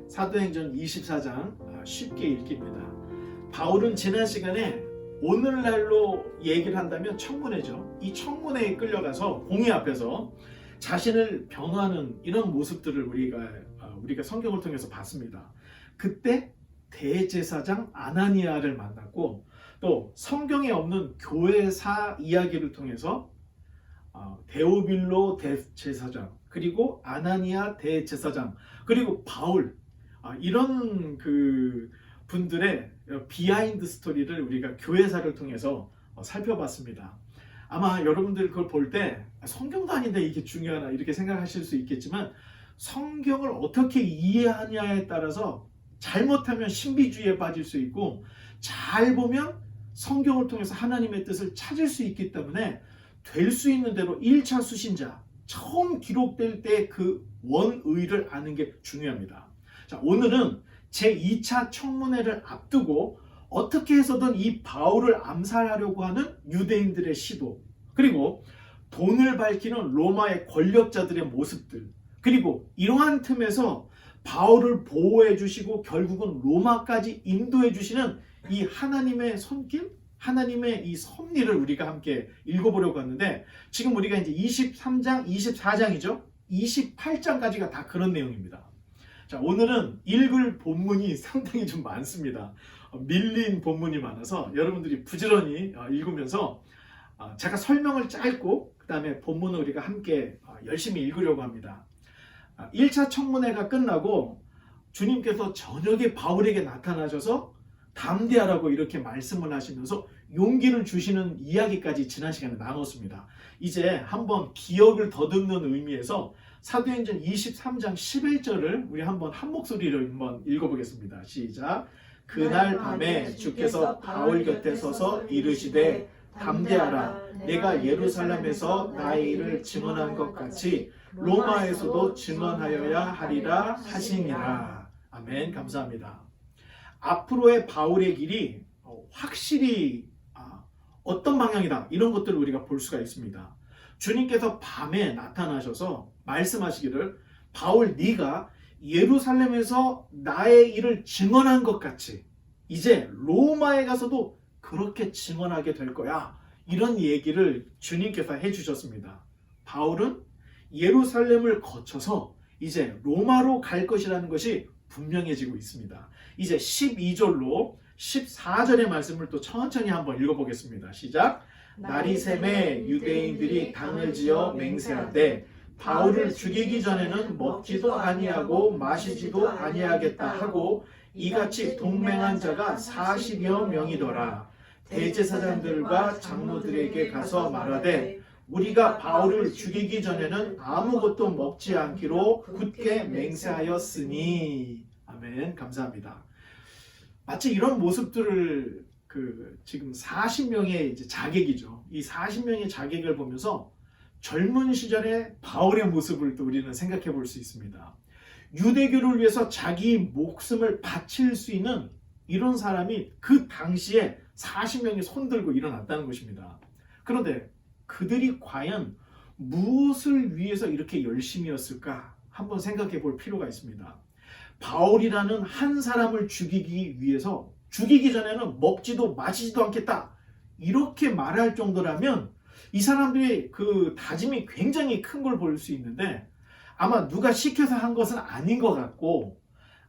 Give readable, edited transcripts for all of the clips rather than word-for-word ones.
사도행전 24장 쉽게 읽힙니다. 바울은 지난 시간에 오늘날로 얘기를 한다면 청문회죠. 이 청문회에 끌려가서 공의 앞에서 자신을 변호하는 이런 모습들을 우리가 성경을 통해서 봤습니다. 그때 대제사장 아나니아를 만났고, 또 성경에 없는 교회사 이야기를 통해서 데오빌로 대제사장, 그리고 아나니아 대제사장, 그리고 바울, 이런 분들의 비하인드 스토리를 우리가 교회사를 통해서 살펴봤습니다. 아마 여러분들 그걸 볼 때 성경도 아닌데 이게 중요하나 이렇게 생각하실 수 있겠지만, 성경을 어떻게 이해하냐에 따라서 잘못하면 신비주의에 빠질 수 있고, 잘 보면 성경을 통해서 하나님의 뜻을 찾을 수 있기 때문에 될 수 있는 대로 1차 수신자, 처음 기록될 때 그 원의를 아는 게 중요합니다. 자, 오늘은 제2차 청문회를 앞두고 어떻게 해서든 이 바울을 암살하려고 하는 유대인들의 시도, 그리고 돈을 밝히는 로마의 권력자들의 모습들, 그리고 이러한 틈에서 바울을 보호해 주시고 결국은 로마까지 인도해 주시는 이 하나님의 손길, 하나님의 이 섭리를 우리가 함께 읽어보려고 하는데, 지금 우리가 이제 23장, 24장이죠. 28장까지가 다 그런 내용입니다. 자, 오늘은 읽을 본문이 상당히 좀 많습니다. 밀린 본문이 많아서 여러분들이 부지런히 읽으면서 제가 설명을 짧고 그 다음에 본문을 우리가 함께 열심히 읽으려고 합니다. 1차 청문회가 끝나고 주님께서 저녁에 바울에게 나타나셔서 담대하라고 이렇게 말씀을 하시면서 용기를 주시는 이야기까지 지난 시간에 나눴습니다. 이제 한번 기억을 더듬는 의미에서 사도행전 23장 11절을 우리 한번 한 목소리로 한번 읽어보겠습니다. 시작. 그날 밤에 주께서 바울 곁에 서서 이르시되 담대하라, 내가 예루살렘에서 나의 일을 증언한 것 같이 로마에서도 증언하여야 하리라 하시니라. 아멘. 감사합니다. 앞으로의 바울의 길이 확실히 어떤 방향이다, 이런 것들을 우리가 볼 수가 있습니다. 주님께서 밤에 나타나셔서 말씀하시기를, 바울 네가 예루살렘에서 나의 일을 증언한 것 같이 이제 로마에 가서도 그렇게 증언하게 될 거야, 이런 얘기를 주님께서 해주셨습니다. 바울은 예루살렘을 거쳐서 이제 로마로 갈 것이라는 것이 분명해지고 있습니다. 이제 12절로 14절의 말씀을 또 천천히 한번 읽어보겠습니다. 시작. 날이 샘에 유대인들이 당을 지어 맹세하되 바울을 죽이기 전에는 먹지도 아니하고 마시지도 아니하겠다 하고 이같이 동맹한 자가 40여 명이더라. 대제사장들과 장로들에게 가서 말하되 우리가 바울을 죽이기 전에는 아무것도 먹지 않기로 굳게 맹세하였으니. 아멘. 감사합니다. 마치 이런 모습들을 지금 40명의 이제 자객이죠. 이 40명의 자객을 보면서 젊은 시절의 바울의 모습을 또 우리는 생각해 볼 수 있습니다. 유대교를 위해서 자기 목숨을 바칠 수 있는 이런 사람이 그 당시에 40명이 손들고 일어났다는 것입니다. 그런데 그들이 과연 무엇을 위해서 이렇게 열심이었을까 한번 생각해 볼 필요가 있습니다. 바울이라는 한 사람을 죽이기 위해서 죽이기 전에는 먹지도 마시지도 않겠다, 이렇게 말할 정도라면 이 사람들의 그 다짐이 굉장히 큰 걸 볼 수 있는데, 아마 누가 시켜서 한 것은 아닌 것 같고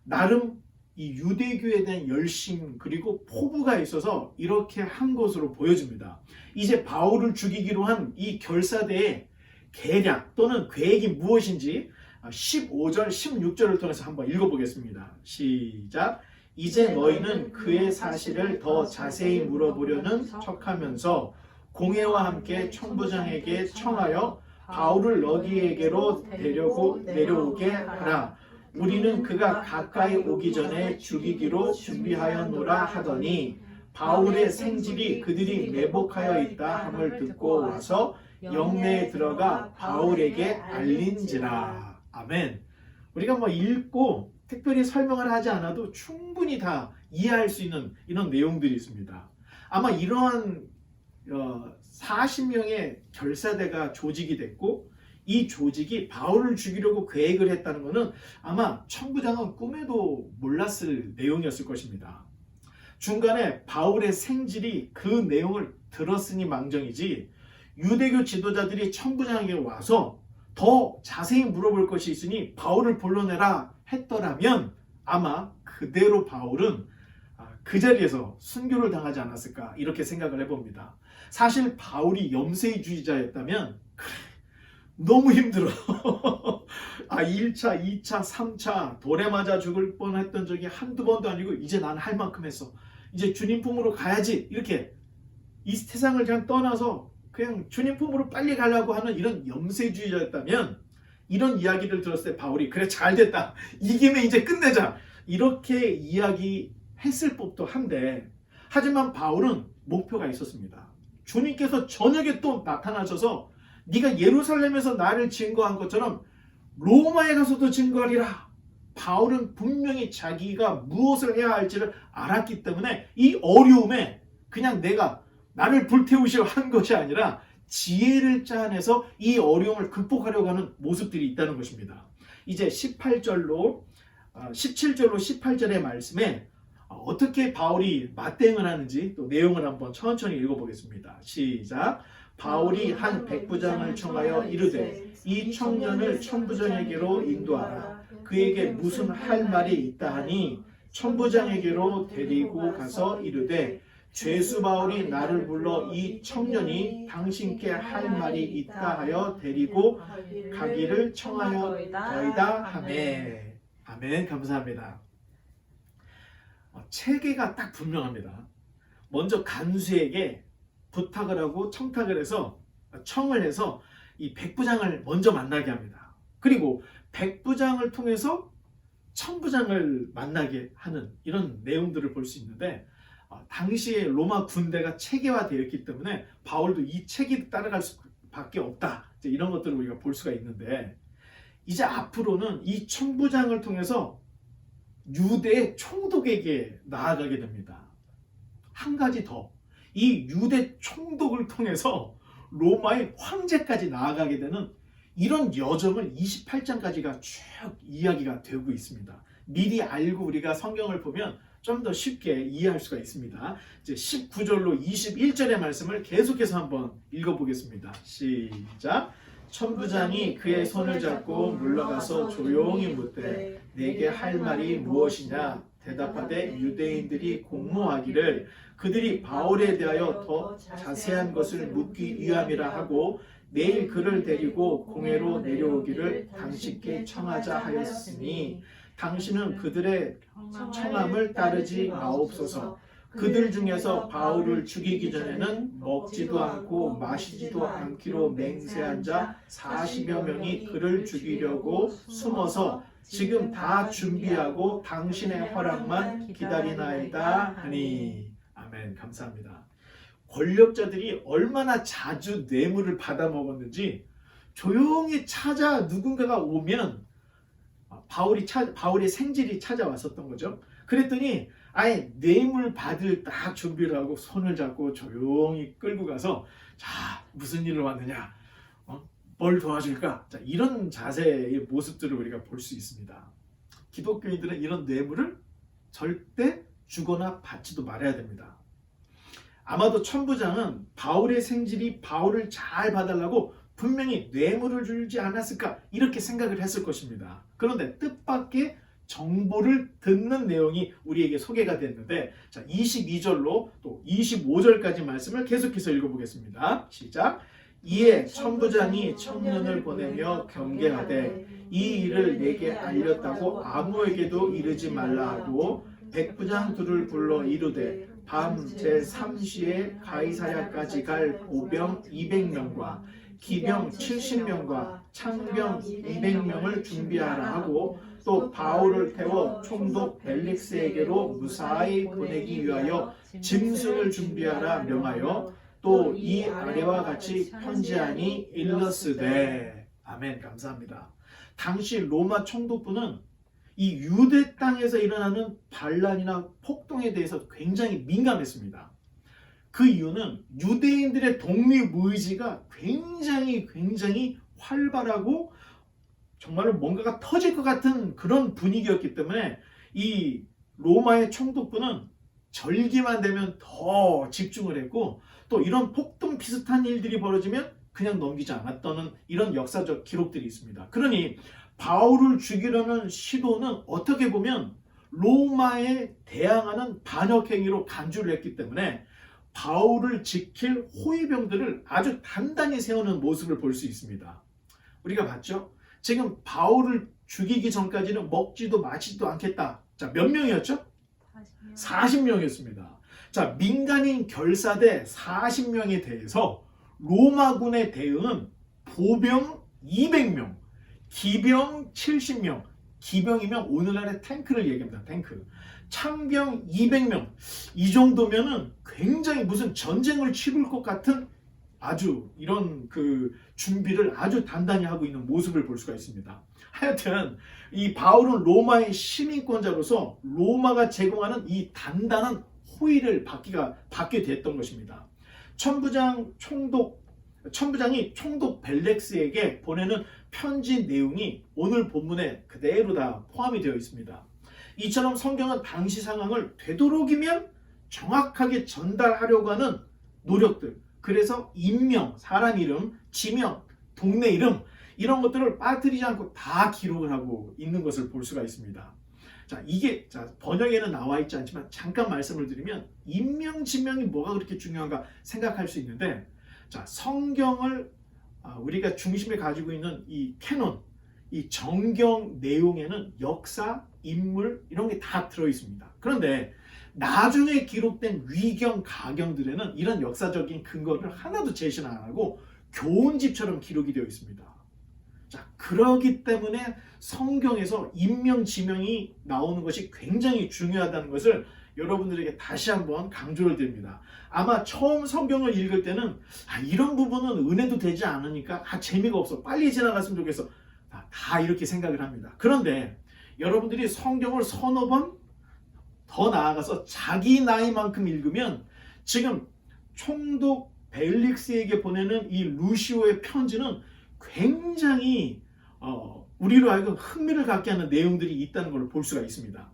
나름 이 유대교에 대한 열심 그리고 포부가 있어서 이렇게 한 것으로 보여집니다. 이제 바울을 죽이기로 한 이 결사대의 계략 또는 계획이 무엇인지 15절, 16절을 통해서 한번 읽어보겠습니다. 시작. 이제 너희는 그의 사실을 더 자세히 물어보려는 척하면서 공회와 함께 총부장에게 청하여 바울을 너희에게로 내려오게 하라. 우리는 그가 가까이 오기 전에 죽이기로 준비하였노라 하더니 바울의 생질이 그들이 매복하여 있다 함을 듣고 와서 영내에 들어가 바울에게 알린지라. 아멘. 우리가 읽고 특별히 설명을 하지 않아도 충분히 다 이해할 수 있는 이런 내용들이 있습니다. 아마 이러한 40명의 결사대가 조직이 됐고 이 조직이 바울을 죽이려고 계획을 했다는 것은 아마 천부장은 꿈에도 몰랐을 내용이었을 것입니다. 중간에 바울의 생질이 그 내용을 들었으니 망정이지, 유대교 지도자들이 천부장에게 와서 더 자세히 물어볼 것이 있으니 바울을 불러내라 했더라면 아마 그대로 바울은 그 자리에서 순교를 당하지 않았을까, 이렇게 생각을 해봅니다. 사실 바울이 염세주의자였다면 그래, 너무 힘들어. 1차, 2차, 3차 돌에 맞아 죽을 뻔했던 적이 한두 번도 아니고 이제 난 할 만큼 했어. 이제 주님 품으로 가야지. 이렇게 이 세상을 그냥 떠나서 그냥 주님 품으로 빨리 가려고 하는 이런 염세주의자였다면, 이런 이야기를 들었을 때 바울이 그래 잘됐다, 이 김에 이제 끝내자, 이렇게 이야기했을 법도 한데, 하지만 바울은 목표가 있었습니다. 주님께서 저녁에 또 나타나셔서 네가 예루살렘에서 나를 증거한 것처럼 로마에 가서도 증거하리라. 바울은 분명히 자기가 무엇을 해야 할지를 알았기 때문에 이 어려움에 그냥 내가 나를 불태우시려 한 것이 아니라 지혜를 짜내서 이 어려움을 극복하려고 하는 모습들이 있다는 것입니다. 이제 17절로 18절의 말씀에 어떻게 바울이 맞대응을 하는지 또 내용을 한번 천천히 읽어보겠습니다. 시작. 바울이 한 백부장을 청하여 이르되 이 청년을 천부장에게로 인도하라. 그에게 무슨 할 말이 있다 하니 천부장에게로 데리고 가서 이르되 죄수 바울이 나를 불러 이 청년이 당신께 할 말이 있다 하여 데리고 가기를 청하였더이다 하매. 아멘. 감사합니다. 체계가 딱 분명합니다. 먼저 간수에게 부탁을 하고 청탁을 해서 청을 해서 이 백부장을 먼저 만나게 합니다. 그리고 백부장을 통해서 천부장을 만나게 하는 이런 내용들을 볼 수 있는데, 당시에 로마 군대가 체계화되었기 때문에 바울도 이 체계를 따라갈 수밖에 없다, 이런 것들을 우리가 볼 수가 있는데, 이제 앞으로는 이 천부장을 통해서 유대의 총독에게 나아가게 됩니다. 한 가지 더, 이 유대 총독을 통해서 로마의 황제까지 나아가게 되는 이런 여정을 28장까지가 쭉 이야기가 되고 있습니다. 미리 알고 우리가 성경을 보면 좀 더 쉽게 이해할 수가 있습니다. 이제 19절로 21절의 말씀을 계속해서 한번 읽어보겠습니다. 시작. 천부장이 그의 손을 잡고 물러가서 조용히 묻되 내게 할 말이 무엇이냐. 대답하되 유대인들이 공모하기를 그들이 바울에 대하여 더 자세한 것을 묻기 위함이라 하고 내일 그를 데리고 공회로 내려오기를 당신께 청하자 하였으니 당신은 그들의 청함을 따르지 마옵소서. 그들 중에서 바울을 죽이기 전에는 먹지도 않고 마시지도 않기로 맹세한 자 40여 명이 그를 죽이려고 숨어서 지금 다 준비하고 당신의 허락만 기다리나이다 하니. 아멘. 감사합니다. 권력자들이 얼마나 자주 뇌물을 받아 먹었는지 조용히 찾아 누군가가 오면 바울의 생질이 찾아왔었던 거죠. 그랬더니 아예 뇌물 받을 딱 준비를 하고 손을 잡고 조용히 끌고 가서 자, 무슨 일로 왔느냐, 뭘 도와줄까, 자, 이런 자세의 모습들을 우리가 볼 수 있습니다. 기독교인들은 이런 뇌물을 절대 주거나 받지도 말아야 됩니다. 아마도 천부장은 바울의 생질이 바울을 잘 봐달라고 분명히 뇌물을 주지 않았을까, 이렇게 생각을 했을 것입니다. 그런데 뜻밖의 정보를 듣는 내용이 우리에게 소개가 됐는데, 자, 22절로 또 25절까지 말씀을 계속해서 읽어보겠습니다. 시작. 이에 천부장이 청년을 보내며 경계하되 이 일을 내게 알렸다고 아무에게도 이르지 말라 하고 백부장 둘을 불러 이르되 밤 제3시에 가이사랴까지 갈 보병 200명과 기병 70명과 창병 200명을 준비하라 하고 또 바울을 태워 총독 벨릭스에게로 무사히 보내기 위하여 짐승을 준비하라 명하여 또 이 아래와 같이 편지하니 일러스되. 아멘. 감사합니다. 당시 로마 총독부는 이 유대 땅에서 일어나는 반란이나 폭동에 대해서 굉장히 민감했습니다. 그 이유는 유대인들의 독립의지가 굉장히 활발하고 정말로 뭔가가 터질 것 같은 그런 분위기였기 때문에 이 로마의 총독부는 절기만 되면 더 집중을 했고, 또 이런 폭동 비슷한 일들이 벌어지면 그냥 넘기지 않았다는 이런 역사적 기록들이 있습니다. 그러니 바울을 죽이려는 시도는 어떻게 보면 로마에 대항하는 반역 행위로 간주를 했기 때문에 바울을 지킬 호위병들을 아주 단단히 세우는 모습을 볼 수 있습니다. 우리가 봤죠? 지금 바울을 죽이기 전까지는 먹지도 마시지도 않겠다. 자, 몇 명이었죠? 40명이었습니다. 자, 민간인 결사대 40명에 대해서 로마군의 대응은 보병 200명, 기병 70명, 기병이면 오늘날의 탱크를 얘기합니다. 탱크. 창병 200명. 이 정도면은 굉장히 무슨 전쟁을 치를 것 같은 아주 이런 그 준비를 아주 단단히 하고 있는 모습을 볼 수가 있습니다. 하여튼 이 바울은 로마의 시민권자로서 로마가 제공하는 이 단단한 호의를 받게 됐던 것입니다. 천부장이 총독 벨렉스에게 보내는 편지 내용이 오늘 본문에 그대로 다 포함이 되어 있습니다. 이처럼 성경은 당시 상황을 되도록이면 정확하게 전달하려고 하는 노력들, 그래서 인명, 사람 이름, 지명, 동네 이름 이런 것들을 빠뜨리지 않고 다 기록을 하고 있는 것을 볼 수가 있습니다. 자, 이게 번역에는 나와 있지 않지만 잠깐 말씀을 드리면 인명, 지명이 뭐가 그렇게 중요한가 생각할 수 있는데, 자, 성경을 우리가 중심에 가지고 있는 이 캐논, 이 정경 내용에는 역사, 인물 이런 게 다 들어 있습니다. 그런데 나중에 기록된 위경, 가경들에는 이런 역사적인 근거를 하나도 제시는 안 하고 교훈집처럼 기록이 되어 있습니다. 자, 그러기 때문에 성경에서 인명, 지명이 나오는 것이 굉장히 중요하다는 것을 여러분들에게 다시 한번 강조를 드립니다. 아마 처음 성경을 읽을 때는 이런 부분은 은혜도 되지 않으니까 재미가 없어, 빨리 지나갔으면 좋겠어, 다 이렇게 생각을 합니다. 그런데 여러분들이 성경을 서너 번 더 나아가서 자기 나이만큼 읽으면 지금 총독 벨릭스에게 보내는 이 루시오의 편지는 굉장히 우리로 하여금 흥미를 갖게 하는 내용들이 있다는 걸 볼 수가 있습니다.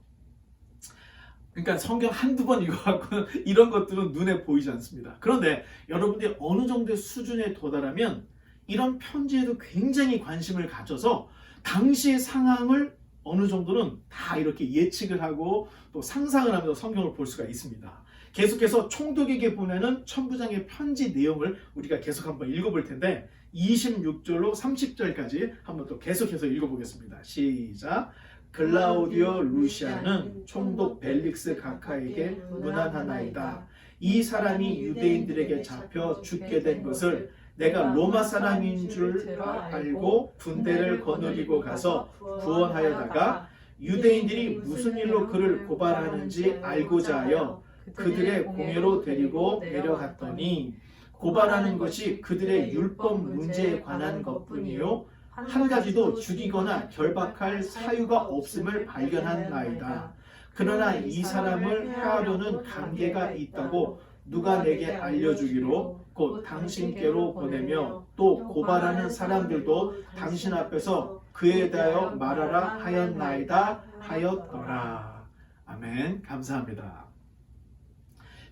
그러니까 성경 한두 번 읽어갖고는 이런 것들은 눈에 보이지 않습니다. 그런데 여러분들이 어느 정도의 수준에 도달하면 이런 편지에도 굉장히 관심을 가져서 당시의 상황을 어느 정도는 다 이렇게 예측을 하고 또 상상을 하면서 성경을 볼 수가 있습니다. 계속해서 총독에게 보내는 천부장의 편지 내용을 우리가 계속 한번 읽어볼 텐데 26절로 30절까지 한번 또 계속해서 읽어보겠습니다. 시작. 글라우디오 루시아는 총독 벨릭스 각하에게 문안하나이다. 이 사람이 유대인들에게 잡혀 죽게 된 것을 내가 로마 사람인 줄 알고 군대를 거느리고 가서 구원하여다가 유대인들이 무슨 일로 그를 고발하는지 알고자 하여 그들의 공회로 데리고 내려갔더니 고발하는 것이 그들의 율법 문제에 관한 것뿐이요 한 가지도 죽이거나 결박할 사유가 없음을 발견한나이다. 그러나 이 사람을 해하려는 관계가 있다고 누가 내게 알려주기로 곧 당신께로 보내며 또 고발하는 사람들도 당신 앞에서 그에 대하여 말하라 하였나이다 하였더라. 아멘. 감사합니다.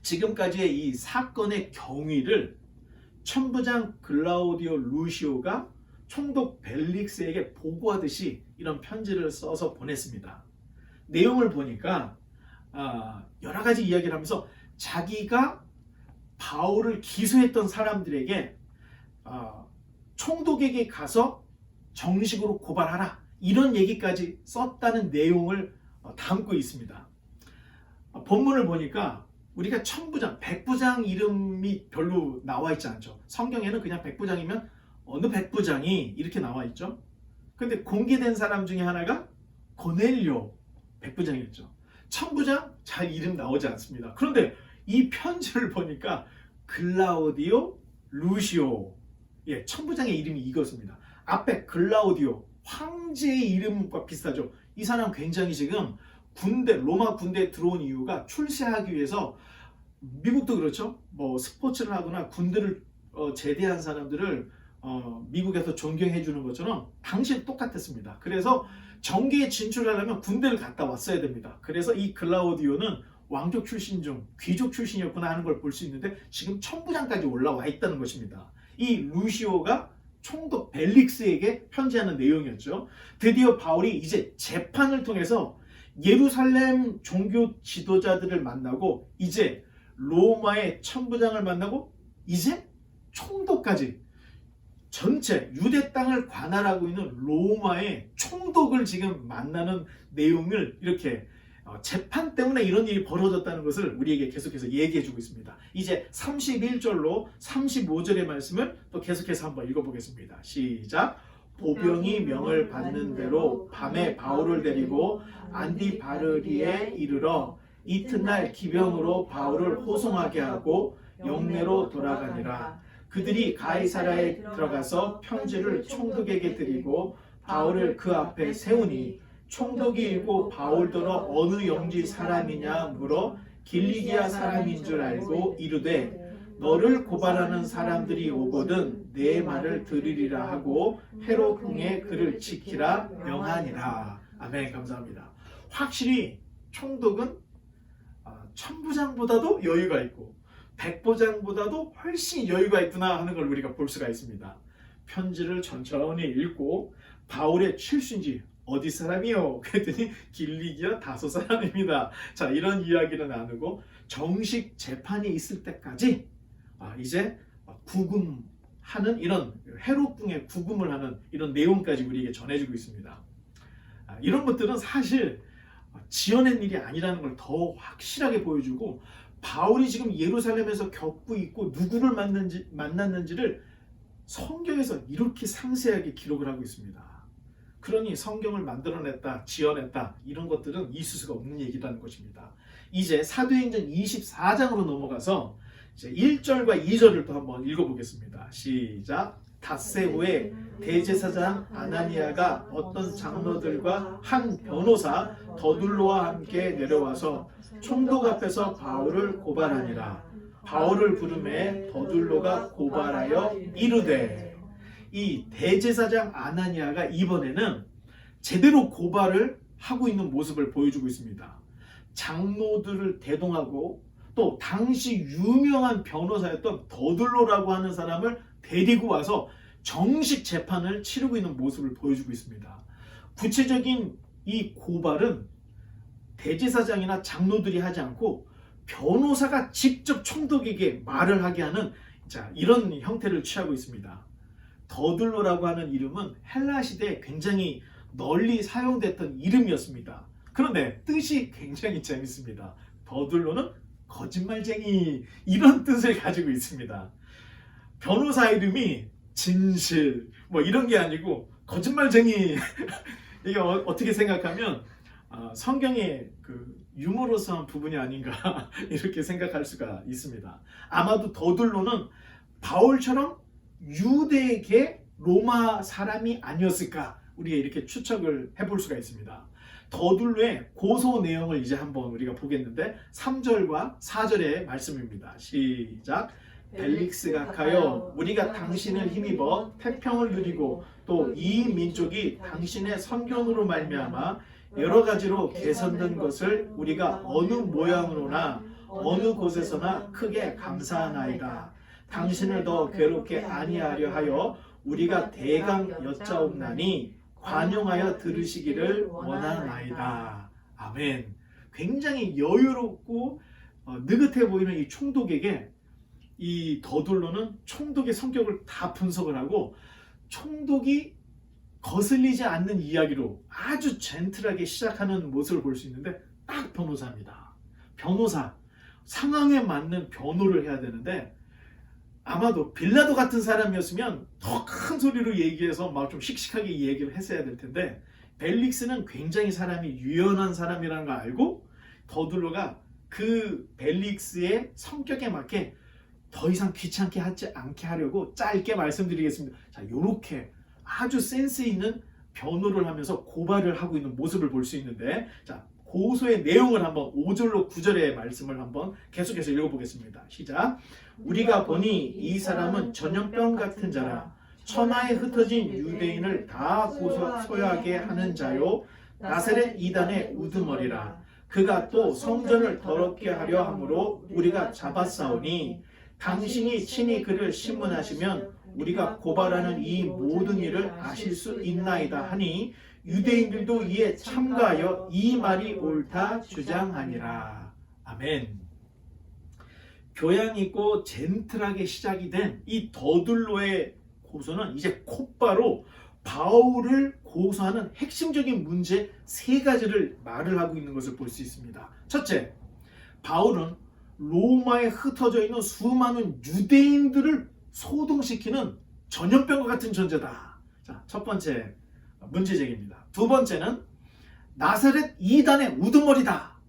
지금까지의 이 사건의 경위를 천부장 글라우디오 루시오가 총독 벨릭스에게 보고하듯이 이런 편지를 써서 보냈습니다. 내용을 보니까 여러 가지 이야기를 하면서 자기가 바울을 기소했던 사람들에게 총독에게 가서 정식으로 고발하라 이런 얘기까지 썼다는 내용을 담고 있습니다. 본문을 보니까 우리가 천부장, 백부장 이름이 별로 나와 있지 않죠. 성경에는 그냥 백부장이면 어느 백부장이 이렇게 나와 있죠. 근데 공개된 사람 중에 하나가 고넬료 백부장이었죠. 천부장 잘 이름 나오지 않습니다. 그런데 이 편지를 보니까 글라우디오 루시오, 천부장의 이름이 이것입니다. 앞에 글라우디오 황제의 이름과 비슷하죠. 이 사람 굉장히 지금 로마 군대에 들어온 이유가 출세하기 위해서, 미국도 그렇죠. 뭐 스포츠를 하거나 군대를 제대한 사람들을 미국에서 존경해 주는 것처럼 당시 똑같았습니다. 그래서 정계에 진출하려면 군대를 갔다 왔어야 됩니다. 그래서 이 글라우디오는 왕족 출신 중 귀족 출신이었구나 하는 걸 볼 수 있는데 지금 천부장까지 올라와 있다는 것입니다. 이 루시오가 총독 벨릭스에게 편지하는 내용이었죠. 드디어 바울이 이제 재판을 통해서 예루살렘 종교 지도자들을 만나고 이제 로마의 천부장을 만나고 이제 총독까지 전체 유대 땅을 관할하고 있는 로마의 총독을 지금 만나는 내용을 이렇게 재판 때문에 이런 일이 벌어졌다는 것을 우리에게 계속해서 얘기해 주고 있습니다. 이제 31절로 35절의 말씀을 또 계속해서 한번 읽어보겠습니다. 시작. 보병이 명을 받는 대로 밤에 바울을 데리고 안디바르리에 이르러 이튿날 기병으로 바울을 호송하게 하고 영내로 돌아가니라. 그들이 가이사라에 들어가서 편지를 총독에게 드리고 바울을 그 앞에 세우니 총독이 읽고 바울더러 어느 영지 사람이냐 물어 길리기아 사람인 줄 알고 이르되 너를 고발하는 사람들이 오거든 내 말을 들으리라 하고 헤롯궁에 그를 지키라 명하니라. 아멘. 감사합니다. 확실히 총독은 천부장보다도 여유가 있고 백부장보다도 훨씬 여유가 있구나 하는 걸 우리가 볼 수가 있습니다. 편지를 천천히 읽고 바울의 출신지 어디 사람이요? 그랬더니 길리기아 다소 사람입니다. 자, 이런 이야기를 나누고 정식 재판이 있을 때까지 이제 구금하는 이런 헤롯궁에 구금을 하는 이런 내용까지 우리에게 전해주고 있습니다. 이런 것들은 사실 지어낸 일이 아니라는 걸 더 확실하게 보여주고 바울이 지금 예루살렘에서 겪고 있고 누구를 만났는지를 성경에서 이렇게 상세하게 기록을 하고 있습니다. 그러니 성경을 만들어냈다, 지어냈다 이런 것들은 있을 수가 없는 얘기라는 것입니다. 이제 사도행전 24장으로 넘어가서 이제 1절과 2절을 또 한번 읽어보겠습니다. 시작. 닷새 후에 대제사장 아나니아가 어떤 장로들과 한 변호사 더둘로와 함께 내려와서 총독 앞에서 바울을 고발하니라. 바울을 부르매 더둘로가 고발하여 이르되. 이 대제사장 아나니아가 이번에는 제대로 고발을 하고 있는 모습을 보여주고 있습니다. 장로들을 대동하고 또 당시 유명한 변호사였던 더둘로라고 하는 사람을 데리고 와서 정식 재판을 치르고 있는 모습을 보여주고 있습니다. 구체적인 이 고발은 대제사장이나 장로들이 하지 않고 변호사가 직접 총독에게 말을 하게 하는 이런 형태를 취하고 있습니다. 더둘로라고 하는 이름은 헬라 시대에 굉장히 널리 사용됐던 이름이었습니다. 그런데 뜻이 굉장히 재밌습니다. 더둘로는 거짓말쟁이 이런 뜻을 가지고 있습니다. 변호사 이름이 진실 뭐 이런 게 아니고 거짓말쟁이 이게 어떻게 생각하면 성경의 그 유머러스한 부분이 아닌가 이렇게 생각할 수가 있습니다. 아마도 더둘로는 바울처럼 유대계 로마 사람이 아니었을까 우리가 이렇게 추측을 해볼 수가 있습니다. 더둘로의 고소 내용을 이제 한번 우리가 보겠는데 3절과 4절의 말씀입니다. 시작. 벨릭스가 가여 우리가 당신을 힘입어 태평을 누리고 또 이 민족이 당신의 선견으로 말미암아 여러 가지로 개선된 것을 우리가 어느 모양으로나 어느 곳에서나 크게 감사하나이다. 당신을 더 괴롭게 아니하려 하여 우리가 대강 여짜옵나니 관용하여 들으시기를 원하나이다. 아멘. 굉장히 여유롭고 느긋해 보이는 이 총독에게 이 더둘로는 총독의 성격을 다 분석을 하고 총독이 거슬리지 않는 이야기로 아주 젠틀하게 시작하는 모습을 볼 수 있는데 딱 변호사입니다. 변호사, 상황에 맞는 변호를 해야 되는데 아마도 빌라도 같은 사람이었으면 더 큰 소리로 얘기해서 막 좀 씩씩하게 얘기를 했어야 될 텐데 벨릭스는 굉장히 사람이 유연한 사람이라는 걸 알고 더둘로가 그 벨릭스의 성격에 맞게 더 이상 귀찮게 하지 않게 하려고 짧게 말씀드리겠습니다. 자, 요렇게 아주 센스 있는 변호를 하면서 고발을 하고 있는 모습을 볼 수 있는데 자, 고소의 내용을 한번 5절로 9절의 말씀을 한번 계속해서 읽어보겠습니다. 시작. 우리가 보니 이 사람은 전염병 같은 자라 천하에 흩어진 유대인을 다 고소하게 하는 자요 나사렛 이단의 우두머리라. 그가 또 성전을 더럽게 하려 함으로 우리가 잡았사오니 당신이 친히 그를 신문하시면 우리가 고발하는 이 모든 일을 아실 수 있나이다 하니 유대인들도 이에 참가하여 이 말이 옳다 주장하니라. 아멘. 교양 있고 젠틀하게 시작이 된 이 더둘로의 고소는 이제 곧바로 바울을 고소하는 핵심적인 문제 세 가지를 말을 하고 있는 것을 볼 수 있습니다. 첫째, 바울은 로마에 흩어져 있는 수많은 유대인들을 소동시키는 전염병과 같은 존재다. 자, 첫 번째 문제 제기입니다. 두 번째는 나사렛 이단의 우두머리다.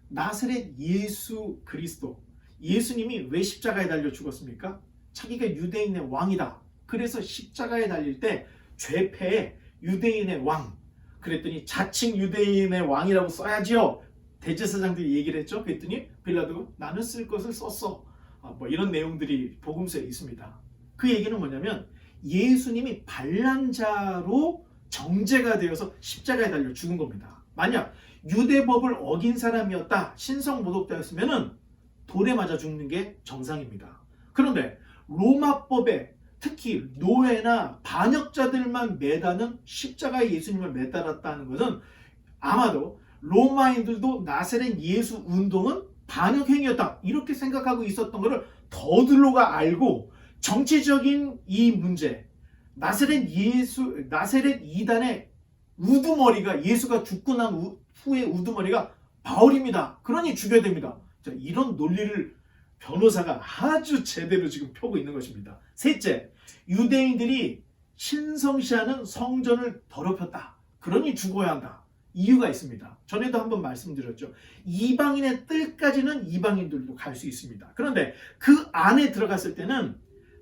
나사렛 예수 그리스도, 예수님이 왜 십자가에 달려 죽었습니까? 자기가 유대인의 왕이다. 그래서 십자가에 달릴 때 죄패에 유대인의 왕, 그랬더니 자칭 유대인의 왕이라고 써야지요. 대제사장들이 얘기를 했죠. 그랬더니 빌라도가 나는 쓸 것을 썼어. 뭐 이런 내용들이 복음서에 있습니다. 그 얘기는 뭐냐면 예수님이 반란자로 정죄가 되어서 십자가에 달려 죽은 겁니다. 만약 유대법을 어긴 사람이었다, 신성모독자였으면 돌에 맞아 죽는 게 정상입니다. 그런데 로마법에 특히 노예나 반역자들만 매다는 십자가에 예수님을 매달았다는 것은 아마도 로마인들도 나사렛 예수 운동은 반역행위였다 이렇게 생각하고 있었던 것을 더들로가 알고 정치적인 이 문제, 나사렛 이단의 우두머리가, 예수가 죽고 난 후의 우두머리가 바울입니다. 그러니 죽여야 됩니다. 자, 이런 논리를 변호사가 아주 제대로 지금 펴고 있는 것입니다. 셋째, 유대인들이 신성시하는 성전을 더럽혔다. 그러니 죽어야 한다. 이유가 있습니다. 전에도 한번 말씀드렸죠. 이방인의 뜰까지는 이방인들도 갈 수 있습니다. 그런데 그 안에 들어갔을 때는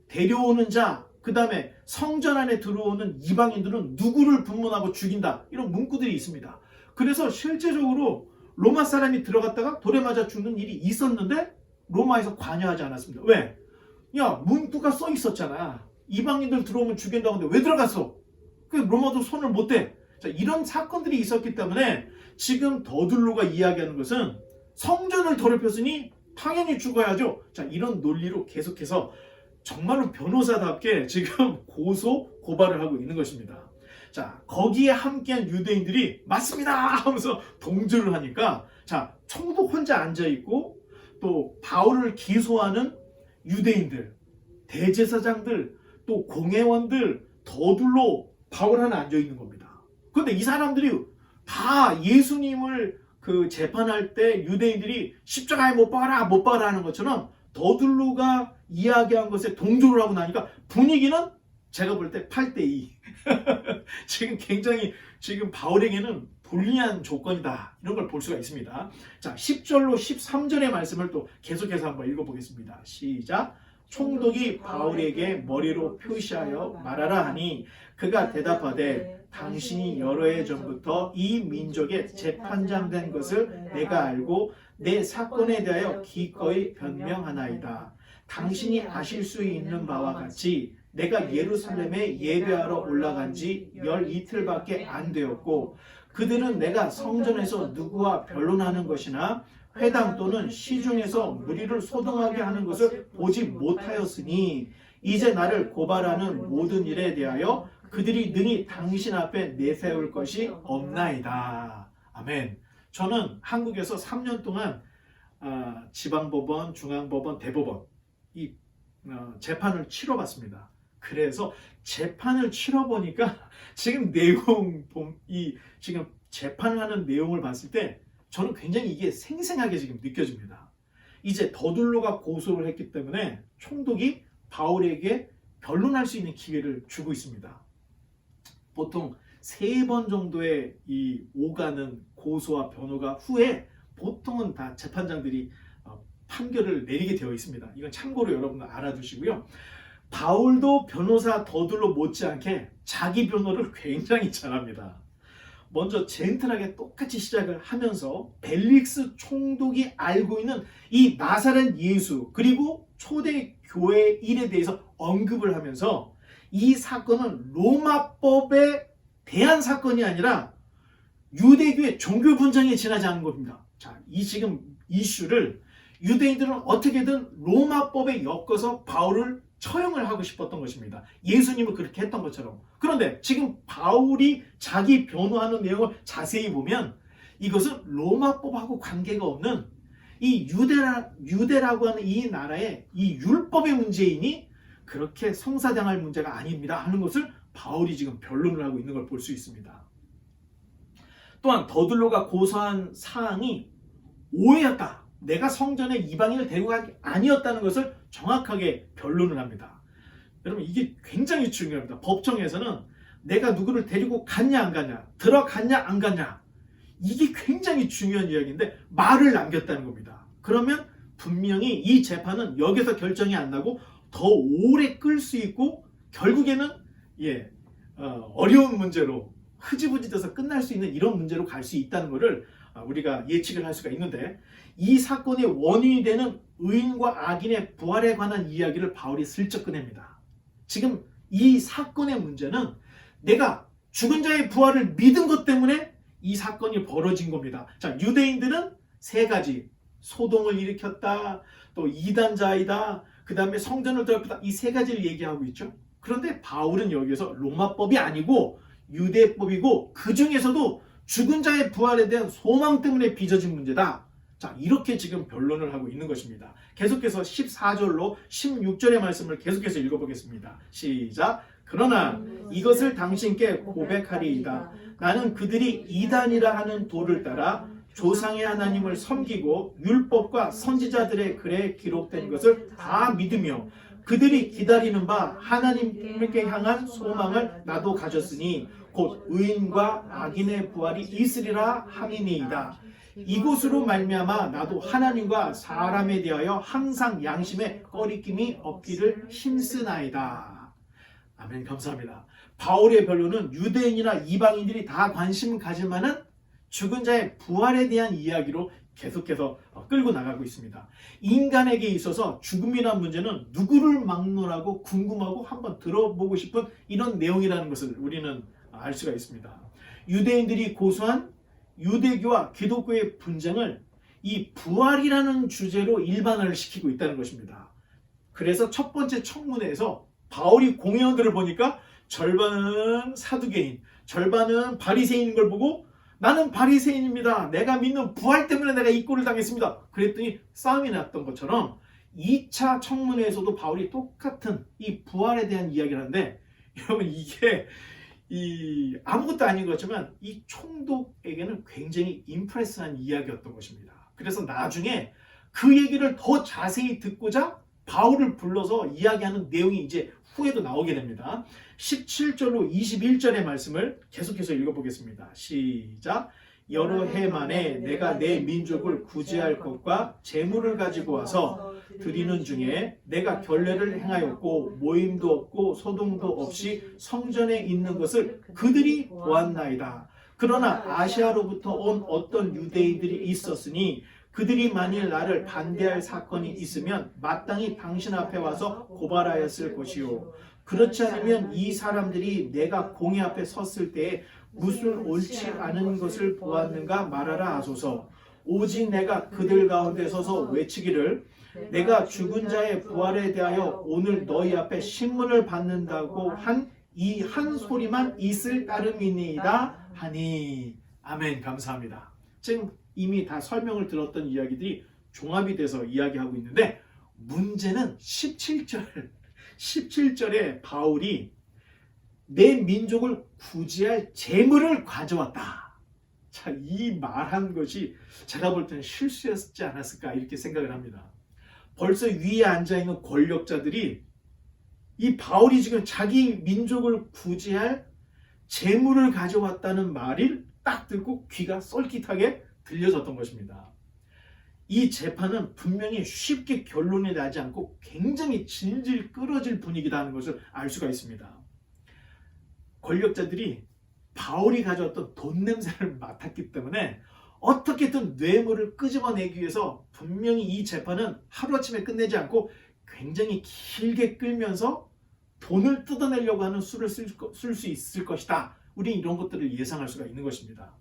데려오는 자, 그 다음에 성전 안에 들어오는 이방인들은 누구를 분문하고 죽인다. 이런 문구들이 있습니다. 그래서 실제적으로 로마 사람이 들어갔다가 돌에 맞아 죽는 일이 있었는데 로마에서 관여하지 않았습니다. 왜? 야, 문구가 써 있었잖아. 이방인들 들어오면 죽인다고 하는데 왜 들어갔어? 그 로마도 손을 못 대. 자, 이런 사건들이 있었기 때문에 지금 더둘로가 이야기하는 것은 성전을 더럽혔으니 당연히 죽어야죠. 자, 이런 논리로 계속해서 정말로 변호사답게 지금 고발을 하고 있는 것입니다. 자, 거기에 함께한 유대인들이 맞습니다 하면서 동조를 하니까, 자, 총독 혼자 앉아있고 또 바울을 기소하는 유대인들, 대제사장들, 또 공회원들 더둘로 바울 하나 앉아있는 겁니다. 그런데 이 사람들이 다 예수님을 그 재판할 때 유대인들이 십자가에 못 박아라 하는 것처럼 더둘로가 이야기한 것에 동조를 하고 나니까 분위기는 제가 볼 때 8대2 지금 굉장히 지금 바울에게는 불리한 조건이다, 이런 걸 볼 수가 있습니다. 자, 10절로 13절의 말씀을 또 계속해서 한번 읽어보겠습니다. 시작. 총독이 바울에게 머리로 표시하여 말하라 하니 그가 대답하되 당신이 여러 해 전부터 이 민족의 재판장 된 것을 내가 알고 내 사건에 대하여 기꺼이 변명하나이다. 당신이 아실 수 있는 바와 같이 내가 예루살렘에 예배하러 올라간 지 12틀밖에 안 되었고 그들은 내가 성전에서 누구와 변론하는 것이나 회당 또는 시중에서 무리를 소동하게 하는 것을 보지 못하였으니 이제 나를 고발하는 모든 일에 대하여 그들이 능히 당신 앞에 내세울 것이 없나이다. 아멘. 저는 한국에서 3년 동안 지방법원, 중앙법원, 대법원 이 재판을 치러봤습니다. 그래서 재판을 치러보니까 지금 지금 재판을 하는 내용을 봤을 때 저는 굉장히 이게 생생하게 지금 느껴집니다. 이제 더둘로가 고소를 했기 때문에 총독이 바울에게 변론할 수 있는 기회를 주고 있습니다. 보통 3번 정도의 이 오가는 고소와 변호가 후에 보통은 다 재판장들이 판결을 내리게 되어 있습니다. 이건 참고로 여러분들 알아두시고요. 바울도 변호사 더둘로 못지않게 자기 변호를 굉장히 잘합니다. 먼저 젠틀하게 똑같이 시작을 하면서 벨릭스 총독이 알고 있는 이 나사렛 예수 그리고 초대 교회 일에 대해서 언급을 하면서 이 사건은 로마법에 대한 사건이 아니라 유대교의 종교 분쟁에 지나지 않은 겁니다. 자, 이 지금 이슈를 유대인들은 어떻게든 로마법에 엮어서 바울을 처형을 하고 싶었던 것입니다. 예수님은 그렇게 했던 것처럼. 그런데 지금 바울이 자기 변호하는 내용을 자세히 보면 이것은 로마법하고 관계가 없는 이 유대라고 하는 이 나라의 이 율법의 문제이니 그렇게 성사당할 문제가 아닙니다 하는 것을 바울이 지금 변론을 하고 있는 걸 볼 수 있습니다. 또한 더들로가 고소한 사항이 오해였다. 내가 성전에 이방인을 데리고 간 게 아니었다는 것을 정확하게 변론을 합니다. 여러분 이게 굉장히 중요합니다. 법정에서는 내가 누구를 데리고 갔냐 안 갔냐, 들어갔냐 안 갔냐, 이게 굉장히 중요한 이야기인데 말을 남겼다는 겁니다. 그러면 분명히 이 재판은 여기서 결정이 안 나고 더 오래 끌 수 있고 결국에는 어려운 문제로 흐지부지 돼서 끝날 수 있는 이런 문제로 갈 수 있다는 것을 우리가 예측을 할 수가 있는데, 이 사건의 원인이 되는 의인과 악인의 부활에 관한 이야기를 바울이 슬쩍 꺼냅니다. 지금 이 사건의 문제는 내가 죽은 자의 부활을 믿은 것 때문에 이 사건이 벌어진 겁니다. 자, 유대인들은 세 가지, 소동을 일으켰다, 또 이단자이다, 그 다음에 성전을 더럽혔다, 이 세 가지를 얘기하고 있죠. 그런데 바울은 여기서 로마법이 아니고 유대법이고 그 중에서도 죽은 자의 부활에 대한 소망 때문에 빚어진 문제다. 자, 이렇게 지금 변론을 하고 있는 것입니다. 계속해서 14절로 16절의 말씀을 계속해서 읽어보겠습니다. 시작. 그러나 이것을 당신께 고백하리이다. 나는 그들이 이단이라 하는 도를 따라 조상의 하나님을 섬기고 율법과 선지자들의 글에 기록된 것을 다 믿으며 그들이 기다리는 바 하나님께 향한 소망을 나도 가졌으니 곧 의인과 악인의 부활이 있으리라 함이니이다. 이곳으로 말미암아 나도 하나님과 사람에 대하여 항상 양심에 꺼리낌이 없기를 힘쓰나이다. 아멘. 감사합니다. 바울의 변론은 유대인이나 이방인들이 다 관심을 가질 만한 죽은 자의 부활에 대한 이야기로 계속해서 끌고 나가고 있습니다. 인간에게 있어서 죽음이라는 문제는 누구를 막론하고 궁금하고 한번 들어보고 싶은 이런 내용이라는 것을 우리는 알 수가 있습니다. 유대인들이 고소한 유대교와 기독교의 분쟁을 이 부활이라는 주제로 일반화를 시키고 있다는 것입니다. 그래서 첫 번째 청문회에서 바울이 공회원들을 보니까 절반은 사두개인, 절반은 바리새인인 걸 보고 나는 바리새인입니다. 내가 믿는 부활 때문에 내가 이 꼴을 당했습니다. 그랬더니 싸움이 났던 것처럼 2차 청문회에서도 바울이 똑같은 이 부활에 대한 이야기를 하는데, 여러분 이게 아무것도 아닌 것지만 이 총독에게는 굉장히 임프레스한 이야기였던 것입니다. 그래서 나중에 그 얘기를 더 자세히 듣고자 바울을 불러서 이야기하는 내용이 이제 후에도 나오게 됩니다. 17절로 21절의 말씀을 계속해서 읽어보겠습니다. 시작. 여러 해 만에 내가 내 민족을 구제할 것과 재물을 가지고 와서 드리는 중에 내가 결례를 행하였고 모임도 없고 소동도 없이 성전에 있는 것을 그들이 보았나이다. 그러나 아시아로부터 온 어떤 유대인들이 있었으니 그들이 만일 나를 반대할 사건이 있으면 마땅히 당신 앞에 와서 고발하였을 것이요. 그렇지 않으면 이 사람들이 내가 공회 앞에 섰을 때에 무슨 옳지 않은 것을 보았는가 말하라 하소서. 오직 내가 그들 가운데 서서 외치기를 내가 죽은 자의 부활에 대하여 오늘 너희 앞에 신문을 받는다고 한 이 한 소리만 있을 따름이니이다 하니. 아멘. 감사합니다. 지금 이미 다 설명을 들었던 이야기들이 종합이 돼서 이야기하고 있는데, 문제는 17절에 바울이 내 민족을 구제할 재물을 가져왔다. 자, 이 말한 것이 제가 볼 때는 실수였지 않았을까 이렇게 생각을 합니다. 벌써 위에 앉아있는 권력자들이 이 바울이 지금 자기 민족을 구제할 재물을 가져왔다는 말을 딱 듣고 귀가 쏠깃하게 들려졌던 것입니다. 이 재판은 분명히 쉽게 결론이 나지 않고 굉장히 질질 끌어질 분위기라는 것을 알 수가 있습니다. 권력자들이 바울이 가져왔던 돈 냄새를 맡았기 때문에 어떻게든 뇌물을 끄집어내기 위해서 분명히 이 재판은 하루아침에 끝내지 않고 굉장히 길게 끌면서 돈을 뜯어내려고 하는 수를 쓸 수 있을 것이다. 우리 이런 것들을 예상할 수가 있는 것입니다.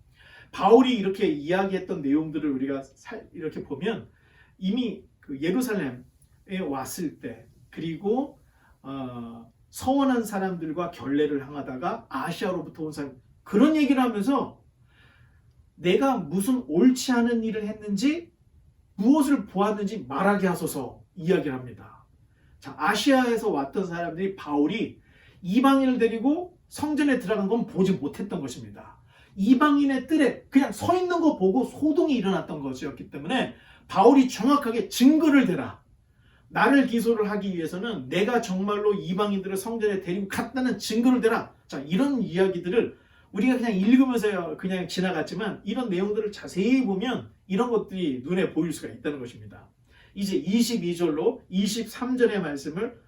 바울이 이렇게 이야기했던 내용들을 우리가 이렇게 보면 이미 그 예루살렘에 왔을 때, 그리고 서원한 사람들과 결례를 행하다가 아시아로부터 온 사람, 그런 얘기를 하면서 내가 무슨 옳지 않은 일을 했는지 무엇을 보았는지 말하게 하소서 이야기를 합니다. 자, 아시아에서 왔던 사람들이 바울이 이방인을 데리고 성전에 들어간 건 보지 못했던 것입니다. 이방인의 뜰에 그냥 서 있는 거 보고 소동이 일어났던 것이었기 때문에 바울이 정확하게 증거를 대라. 나를 기소를 하기 위해서는 내가 정말로 이방인들을 성전에 데리고 갔다는 증거를 대라. 자, 이런 이야기들을 우리가 그냥 읽으면서 그냥 지나갔지만 이런 내용들을 자세히 보면 이런 것들이 눈에 보일 수가 있다는 것입니다. 이제 22절로 23절의 말씀을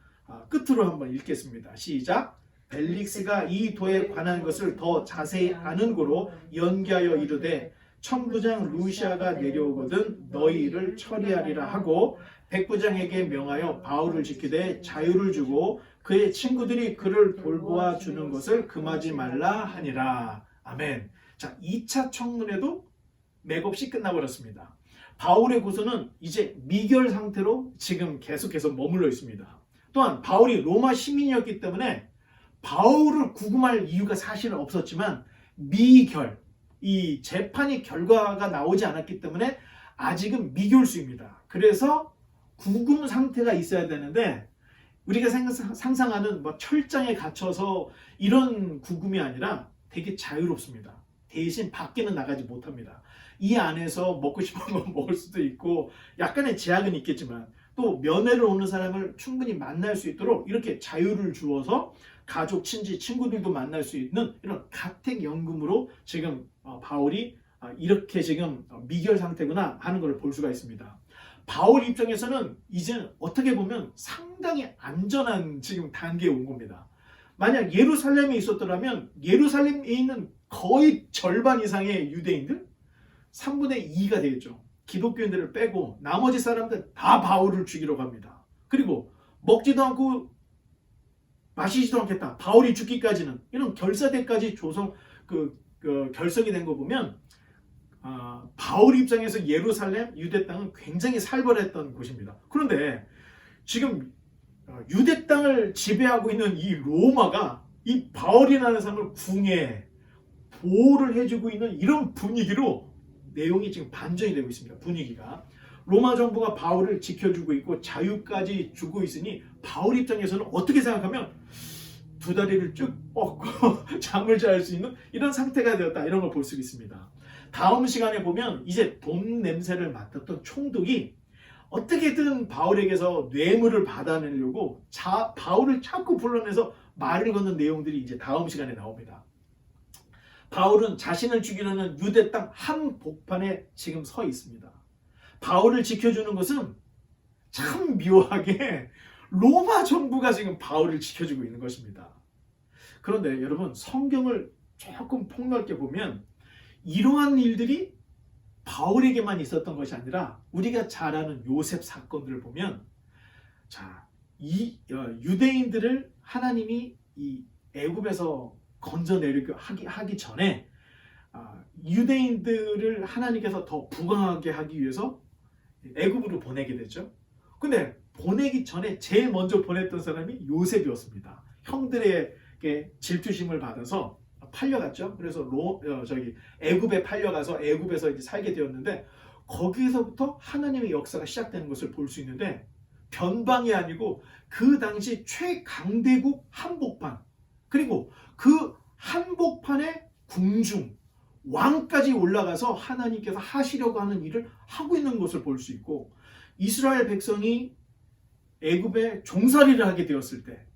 끝으로 한번 읽겠습니다. 시작. 벨릭스가 이 도에 관한 것을 더 자세히 아는 고로 연기하여 이르되 천부장 루시아가 내려오거든 너희를 처리하리라 하고 백부장에게 명하여 바울을 지키되 자유를 주고 그의 친구들이 그를 돌보아 주는 것을 금하지 말라 하니라. 아멘. 자, 2차 청문회도 맥없이 끝나버렸습니다. 바울의 고소는 이제 미결 상태로 지금 계속해서 머물러 있습니다. 또한 바울이 로마 시민이었기 때문에 바울을 구금할 이유가 사실은 없었지만 미결, 이 재판이 결과가 나오지 않았기 때문에 아직은 미결수입니다. 그래서 구금 상태가 있어야 되는데 우리가 상상하는 뭐 철장에 갇혀서 이런 구금이 아니라 되게 자유롭습니다. 대신 밖에는 나가지 못합니다. 이 안에서 먹고 싶은 거 먹을 수도 있고 약간의 제약은 있겠지만 또 면회를 오는 사람을 충분히 만날 수 있도록 이렇게 자유를 주어서 가족, 친지, 친구들도 만날 수 있는 이런 가택연금으로 지금 바울이 이렇게 지금 미결 상태구나 하는 걸 볼 수가 있습니다. 바울 입장에서는 이제 어떻게 보면 상당히 안전한 지금 단계에 온 겁니다. 만약 예루살렘에 있었더라면 예루살렘에 있는 거의 절반 이상의 유대인들 3분의 2가 되겠죠. 기독교인들을 빼고 나머지 사람들 다 바울을 죽이러 갑니다. 그리고 먹지도 않고 마시지도 않겠다. 바울이 죽기까지는 이런 결사대까지 결석이 된 거 보면 바울 입장에서 예루살렘, 유대 땅은 굉장히 살벌했던 곳입니다. 그런데 지금 유대 땅을 지배하고 있는 이 로마가 이 바울이라는 사람을 궁에 보호를 해주고 있는 이런 분위기로 내용이 지금 반전이 되고 있습니다. 분위기가. 로마 정부가 바울을 지켜주고 있고 자유까지 주고 있으니 바울 입장에서는 어떻게 생각하면 두 다리를 쭉 뻗고 잠을 잘 수 있는 이런 상태가 되었다. 이런 걸 볼 수 있습니다. 다음 시간에 보면 이제 돈 냄새를 맡았던 총독이 어떻게든 바울에게서 뇌물을 받아내려고 바울을 자꾸 불러내서 말을 거는 내용들이 이제 다음 시간에 나옵니다. 바울은 자신을 죽이려는 유대 땅 한복판에 지금 서 있습니다. 바울을 지켜주는 것은 참 묘하게 로마 정부가 지금 바울을 지켜주고 있는 것입니다. 그런데 여러분 성경을 조금 폭넓게 보면 이러한 일들이 바울에게만 있었던 것이 아니라 우리가 잘 아는 요셉 사건들을 보면 이 유대인들을 하나님이 이 애굽에서 건져내리고 하기 전에 유대인들을 하나님께서 더 부강하게 하기 위해서 애굽으로 보내게 됐죠. 근데 보내기 전에 제일 먼저 보냈던 사람이 요셉이었습니다. 형들에게 질투심을 받아서 팔려갔죠. 그래서 애굽에 팔려가서 애굽에서 이제 살게 되었는데 거기서부터 하나님의 역사가 시작되는 것을 볼 수 있는데 변방이 아니고 그 당시 최강대국 한복판 그리고 그 한복판의 궁중 왕까지 올라가서 하나님께서 하시려고 하는 일을 하고 있는 것을 볼 수 있고 이스라엘 백성이 애굽에 종살이를 하게 되었을 때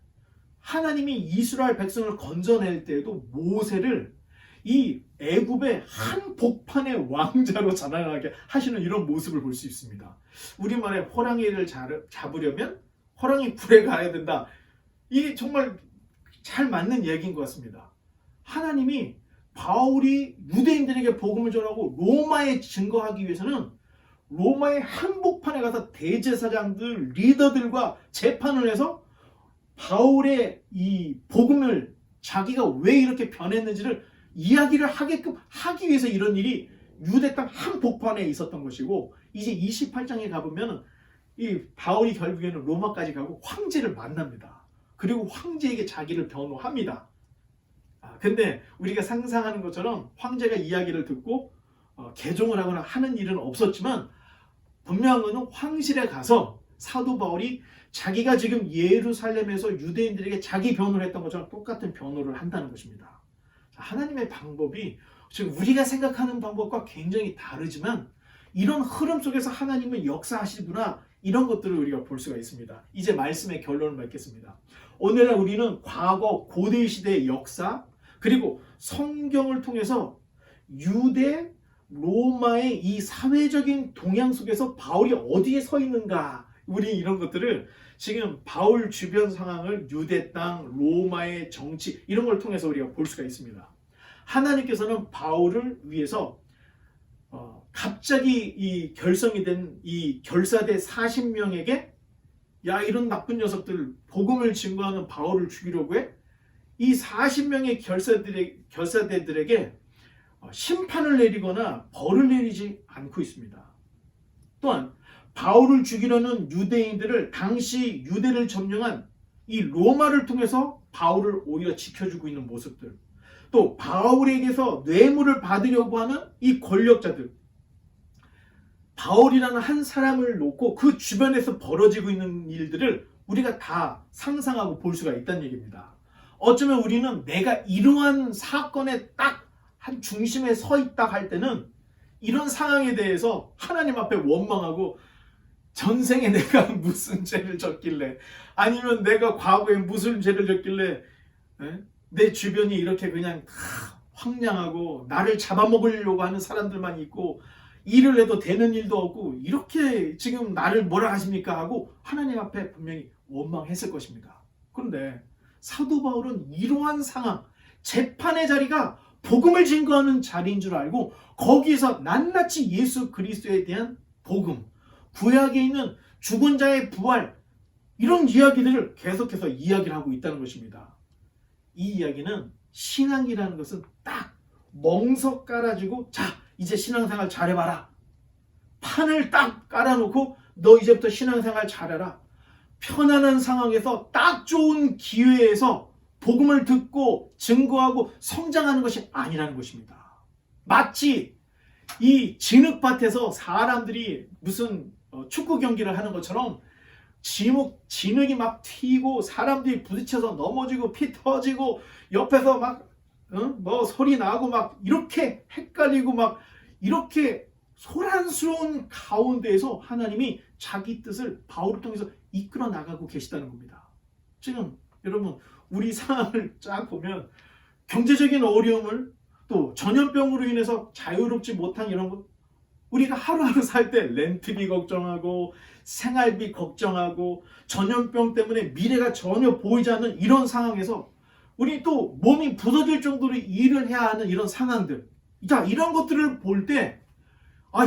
하나님이 이스라엘 백성을 건져낼 때에도 모세를 이 애굽의 한복판의 왕자로 자라나게 하시는 이런 모습을 볼 수 있습니다. 우리말에 호랑이를 잡으려면 호랑이 굴에 가야 된다. 이게 정말 잘 맞는 얘기인 것 같습니다. 하나님이 바울이 유대인들에게 복음을 전하고 로마에 증거하기 위해서는 로마의 한복판에 가서 대제사장들, 리더들과 재판을 해서 바울의 이 복음을 자기가 왜 이렇게 변했는지를 이야기를 하게끔 하기 위해서 이런 일이 유대 땅 한복판에 있었던 것이고, 이제 28장에 가보면 이 바울이 결국에는 로마까지 가고 황제를 만납니다. 그리고 황제에게 자기를 변호합니다. 근데 우리가 상상하는 것처럼 황제가 이야기를 듣고 개종을 하거나 하는 일은 없었지만, 분명한 것은 황실에 가서 사도 바울이 자기가 지금 예루살렘에서 유대인들에게 자기 변호를 했던 것처럼 똑같은 변호를 한다는 것입니다. 하나님의 방법이 지금 우리가 생각하는 방법과 굉장히 다르지만, 이런 흐름 속에서 하나님은 역사하시구나, 이런 것들을 우리가 볼 수가 있습니다. 이제 말씀의 결론을 맺겠습니다. 오늘날 우리는 과거 고대 시대의 역사, 그리고 성경을 통해서 유대, 로마의 이 사회적인 동향 속에서 바울이 어디에 서 있는가, 우리 이런 것들을 지금 바울 주변 상황을 유대 땅, 로마의 정치, 이런 걸 통해서 우리가 볼 수가 있습니다. 하나님께서는 바울을 위해서 갑자기 이 결성이 된 이 결사대 40명에게 야, 이런 나쁜 녀석들, 복음을 증거하는 바울을 죽이려고 해? 이 40명의 결사대들에게 심판을 내리거나 벌을 내리지 않고 있습니다. 또한 바울을 죽이려는 유대인들을 당시 유대를 점령한 이 로마를 통해서 바울을 오히려 지켜주고 있는 모습들, 또 바울에게서 뇌물을 받으려고 하는 이 권력자들, 바울이라는 한 사람을 놓고 그 주변에서 벌어지고 있는 일들을 우리가 다 상상하고 볼 수가 있다는 얘기입니다. 어쩌면 우리는 내가 이러한 사건에 딱 한 중심에 서 있다 할 때는 이런 상황에 대해서 하나님 앞에 원망하고, 전생에 내가 무슨 죄를 졌길래, 아니면 내가 과거에 무슨 죄를 졌길래 내 주변이 이렇게 그냥 황량하고 나를 잡아먹으려고 하는 사람들만 있고, 일을 해도 되는 일도 없고 이렇게 지금 나를 뭐라 하십니까 하고 하나님 앞에 분명히 원망했을 것입니다. 그런데 사도 바울은 이러한 상황, 재판의 자리가 복음을 증거하는 자리인 줄 알고 거기서 낱낱이 예수 그리스도에 대한 복음, 구약에 있는 죽은 자의 부활, 이런 이야기들을 계속해서 이야기를 하고 있다는 것입니다. 이 이야기는 신앙이라는 것은 딱 멍석 깔아주고, 자 이제 신앙생활 잘해봐라, 판을 딱 깔아놓고 너 이제부터 신앙생활 잘해라, 편안한 상황에서 딱 좋은 기회에서 복음을 듣고 증거하고 성장하는 것이 아니라는 것입니다. 마치 이 진흙밭에서 사람들이 무슨 축구 경기를 하는 것처럼 진흙이 막 튀고 사람들이 부딪혀서 넘어지고 피 터지고 옆에서 막 뭐 소리 나고 막 이렇게 헷갈리고 막 이렇게 소란스러운 가운데에서 하나님이 자기 뜻을 바울을 통해서 이끌어 나가고 계시다는 겁니다. 지금 여러분, 우리 상황을 쫙 보면 경제적인 어려움을, 또 전염병으로 인해서 자유롭지 못한 이런 것, 우리가 하루하루 살 때 렌트비 걱정하고 생활비 걱정하고 전염병 때문에 미래가 전혀 보이지 않는 이런 상황에서 우리 또 몸이 부서질 정도로 일을 해야 하는 이런 상황들, 자 이런 것들을 볼 때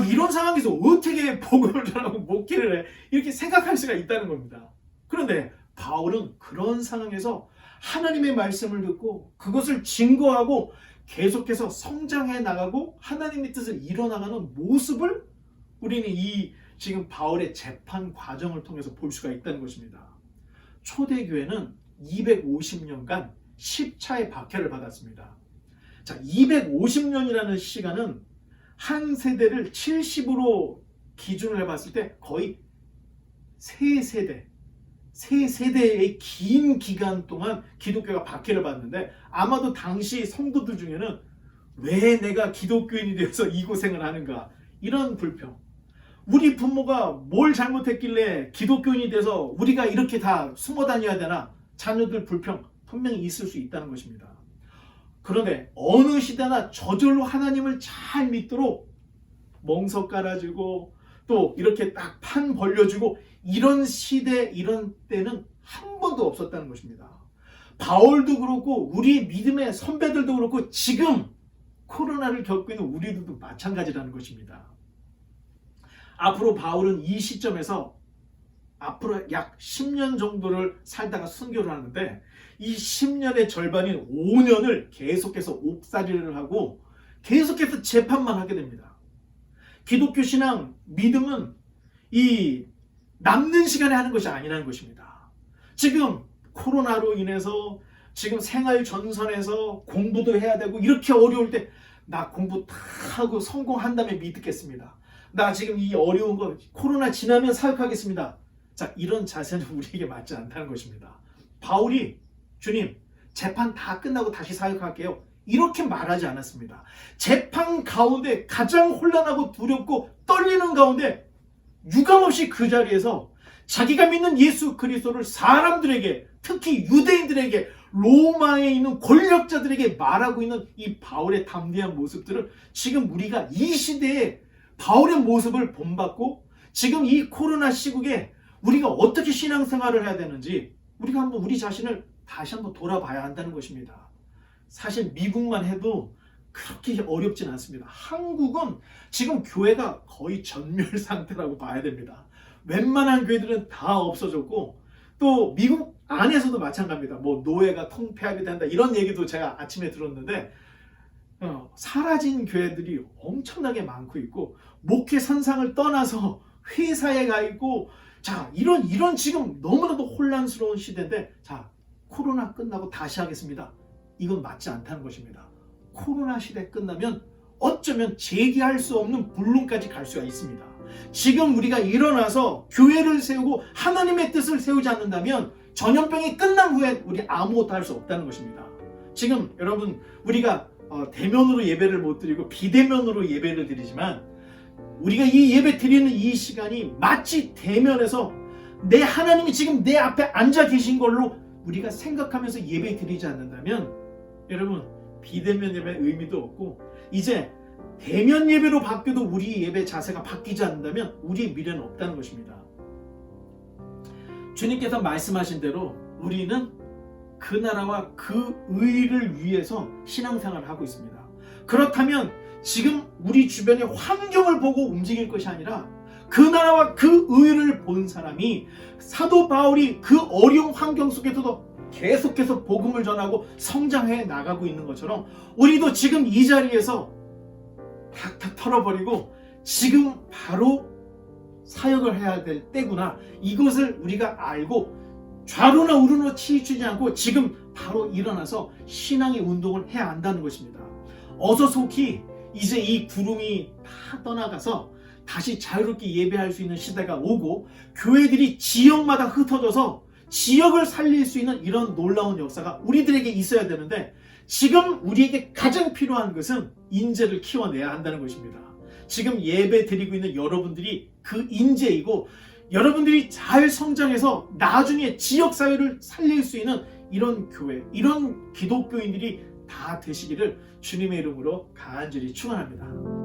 이런 상황에서 어떻게 복음을 전하고 목회를 해, 이렇게 생각할 수가 있다는 겁니다. 그런데 바울은 그런 상황에서 하나님의 말씀을 듣고 그것을 증거하고 계속해서 성장해 나가고 하나님의 뜻을 이뤄나가는 모습을 우리는 이 지금 바울의 재판 과정을 통해서 볼 수가 있다는 것입니다. 초대교회는 250년간 10차의 박해를 받았습니다. 자, 250년이라는 시간은 한 세대를 70으로 기준을 해봤을 때 거의 세 세대의 긴 기간 동안 기독교가 박해를 받는데, 아마도 당시 성도들 중에는 왜 내가 기독교인이 되어서 이 고생을 하는가, 이런 불평, 우리 부모가 뭘 잘못했길래 기독교인이 돼서 우리가 이렇게 다 숨어 다녀야 되나, 자녀들 불평 분명히 있을 수 있다는 것입니다. 그런데 어느 시대나 저절로 하나님을 잘 믿도록 멍석 깔아주고 또 이렇게 딱 판 벌려주고 이런 시대, 이런 때는 한 번도 없었다는 것입니다. 바울도 그렇고 우리 믿음의 선배들도 그렇고 지금 코로나를 겪고 있는 우리들도 마찬가지라는 것입니다. 앞으로 바울은 이 시점에서 앞으로 약 10년 정도를 살다가 순교를 하는데 이 10년의 절반인 5년을 계속해서 옥살이를 하고 계속해서 재판만 하게 됩니다. 기독교 신앙, 믿음은 이 남는 시간에 하는 것이 아니라는 것입니다. 지금 코로나로 인해서 지금 생활 전선에서 공부도 해야 되고 이렇게 어려울 때 나 공부 다 하고 성공한 다음에 믿겠습니다. 나 지금 이 어려운 거 코로나 지나면 사역하겠습니다. 자, 이런 자세는 우리에게 맞지 않다는 것입니다. 바울이 주님 재판 다 끝나고 다시 사역할게요, 이렇게 말하지 않았습니다. 재판 가운데 가장 혼란하고 두렵고 떨리는 가운데 유감없이 그 자리에서 자기가 믿는 예수 그리스도를 사람들에게, 특히 유대인들에게, 로마에 있는 권력자들에게 말하고 있는 이 바울의 담대한 모습들을 지금 우리가 이 시대에 바울의 모습을 본받고 지금 이 코로나 시국에 우리가 어떻게 신앙생활을 해야 되는지 우리가 한번 우리 자신을 다시 한번 돌아봐야 한다는 것입니다. 사실 미국만 해도 그렇게 어렵진 않습니다. 한국은 지금 교회가 거의 전멸 상태라고 봐야 됩니다. 웬만한 교회들은 다 없어졌고 또 미국 안에서도 마찬가지입니다. 뭐 노예가 통폐합이 된다 이런 얘기도 제가 아침에 들었는데 사라진 교회들이 엄청나게 많고 있고 목회 선상을 떠나서 회사에 가 있고 자 이런 지금 너무나도 혼란스러운 시대인데 자 코로나 끝나고 다시 하겠습니다. 이건 맞지 않다는 것입니다. 코로나 시대 끝나면 어쩌면 재기할 수 없는 불론까지 갈 수가 있습니다. 지금 우리가 일어나서 교회를 세우고 하나님의 뜻을 세우지 않는다면 전염병이 끝난 후에 우리 아무것도 할 수 없다는 것입니다. 지금 여러분 우리가 대면으로 예배를 못 드리고 비대면으로 예배를 드리지만 우리가 이 예배 드리는 이 시간이 마치 대면에서 내 하나님이 지금 내 앞에 앉아 계신 걸로 우리가 생각하면서 예배 드리지 않는다면 여러분 비대면 예배의 의미도 없고 이제 대면 예배로 바뀌어도 우리 예배 자세가 바뀌지 않는다면 우리의 미래는 없다는 것입니다. 주님께서 말씀하신 대로 우리는 그 나라와 그 의를 위해서 신앙생활을 하고 있습니다. 그렇다면 지금 우리 주변의 환경을 보고 움직일 것이 아니라 그 나라와 그 의를 본 사람이 사도 바울이 그 어려운 환경 속에서도 계속해서 복음을 전하고 성장해 나가고 있는 것처럼 우리도 지금 이 자리에서 탁탁 털어버리고 지금 바로 사역을 해야 될 때구나, 이것을 우리가 알고 좌로나 우로나 치우치지 않고 지금 바로 일어나서 신앙의 운동을 해야 한다는 것입니다. 어서 속히 이제 이 구름이 다 떠나가서 다시 자유롭게 예배할 수 있는 시대가 오고 교회들이 지역마다 흩어져서 지역을 살릴 수 있는 이런 놀라운 역사가 우리들에게 있어야 되는데 지금 우리에게 가장 필요한 것은 인재를 키워내야 한다는 것입니다. 지금 예배 드리고 있는 여러분들이 그 인재이고 여러분들이 잘 성장해서 나중에 지역사회를 살릴 수 있는 이런 교회, 이런 기독교인들이 다 되시기를 주님의 이름으로 간절히 축원합니다.